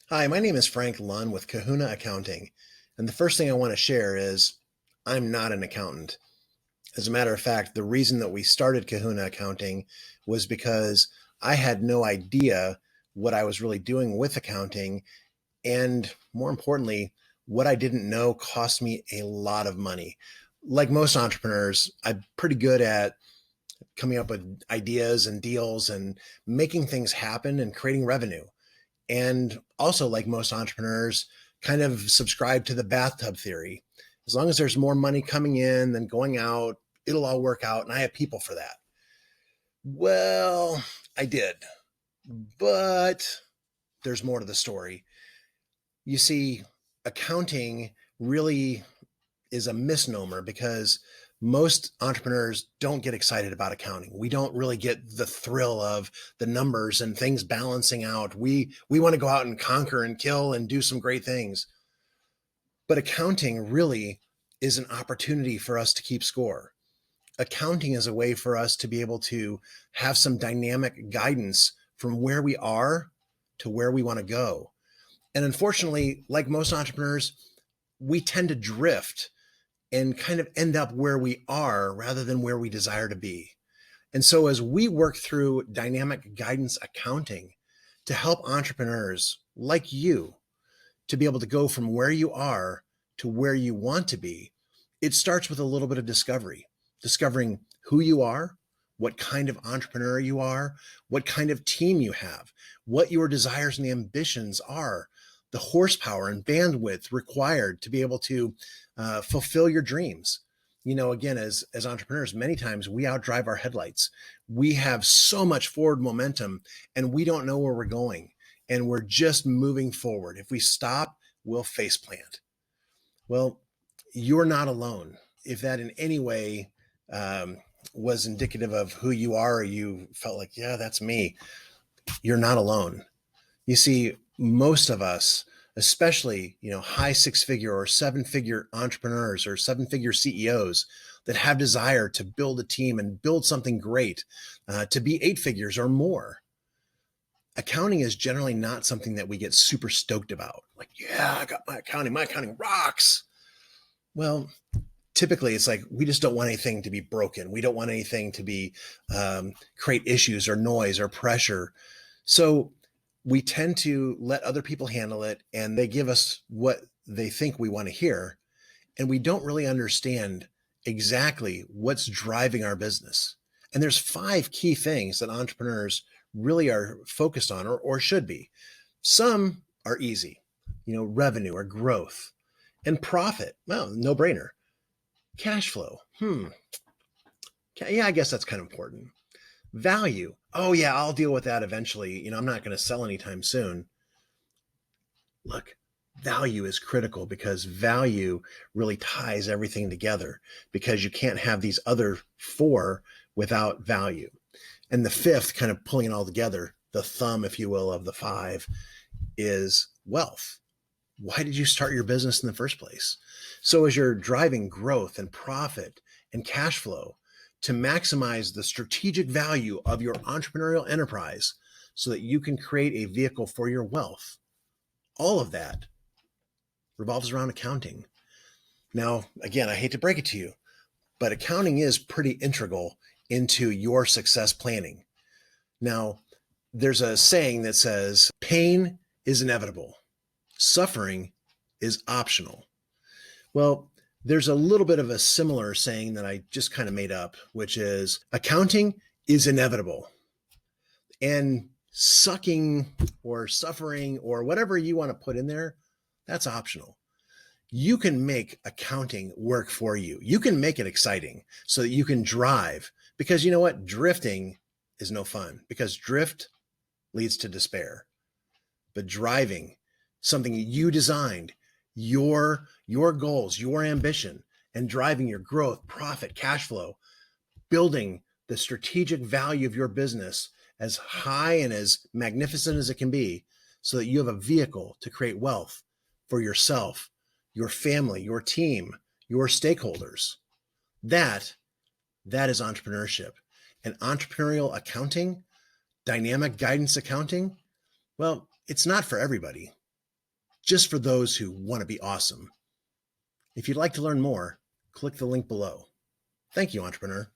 Hi, my name is Frank Lunn with Kahuna Accounting. And the first thing I want to share is I'm not an accountant. As a matter of fact, the reason that we started Kahuna Accounting was because I had no idea what I was really doing with accounting. And more importantly, what I didn't know cost me a lot of money. Like most entrepreneurs, I'm pretty good at coming up with ideas and deals and making things happen and creating revenue. And also, like most entrepreneurs, kind of subscribe to the bathtub theory. As long as there's more money coming in than going out, it'll all work out. And I have people for that. Well, I did, but there's more to the story. You see, accounting really is a misnomer because most entrepreneurs don't get excited about accounting. We don't really get the thrill of the numbers and things balancing out. We want to go out and conquer and kill and do some great things. But accounting really is an opportunity for us to keep score. Accounting is a way for us to be able to have some dynamic guidance from where we are to where we want to go. And unfortunately, like most entrepreneurs, we tend to drift and kind of end up where we are rather than where we desire to be. And so, as we work through dynamic guidance accounting to help entrepreneurs like you to be able to go from where you are to where you want to be, it starts with a little bit of discovery, discovering who you are, what kind of entrepreneur you are, what kind of team you have, what your desires and ambitions are, the horsepower and bandwidth required to be able to fulfill your dreams. You know, again, as entrepreneurs, many times we outdrive our headlights. We have so much forward momentum and we don't know where we're going. And we're just moving forward. If we stop, we'll face plant. Well, you're not alone. If that in any way was indicative of who you are, or you felt like, yeah, that's me, you're not alone. You see, most of us, especially, high six-figure or seven-figure entrepreneurs or seven-figure CEOs that have desire to build a team and build something great, to be eight figures or more, accounting is generally not something that we get super stoked about. Like, yeah, I got my accounting. My accounting rocks. Well, typically it's like we just don't want anything to be broken. We don't want anything to be create issues or noise or pressure. So we tend to let other people handle it and they give us what they think we want to hear. And we don't really understand exactly what's driving our business. And there's five key things that entrepreneurs really are focused on or should be. Some are easy, revenue or growth and profit. Well, no brainer. Cash flow. Yeah, I guess that's kind of important. Value. Oh, yeah, I'll deal with that eventually. I'm not going to sell anytime soon. Look, value is critical because value really ties everything together because you can't have these other four without value. And the fifth, kind of pulling it all together, the thumb, if you will, of the five is wealth. Why did you start your business in the first place? So, as you're driving growth and profit and cash flow to maximize the strategic value of your entrepreneurial enterprise so that you can create a vehicle for your wealth, all of that revolves around accounting. Now, again, I hate to break it to you, but accounting is pretty integral into your success planning. Now, there's a saying that says, pain is inevitable, suffering is optional. Well, there's a little bit of a similar saying that I just kind of made up, which is accounting is inevitable. And sucking or suffering or whatever you want to put in there, that's optional. You can make accounting work for you. You can make it exciting so that you can drive because you know what? Drifting is no fun because drift leads to despair. But driving something you designed, your goals, your ambition, and driving your growth, profit, cash flow, building the strategic value of your business as high and as magnificent as it can be so that you have a vehicle to create wealth for yourself, your family, your team, your stakeholders. That is entrepreneurship. And entrepreneurial accounting, dynamic guidance accounting, well, it's not for everybody. just for those who want to be awesome. If you'd like to learn more, click the link below. Thank you, entrepreneur.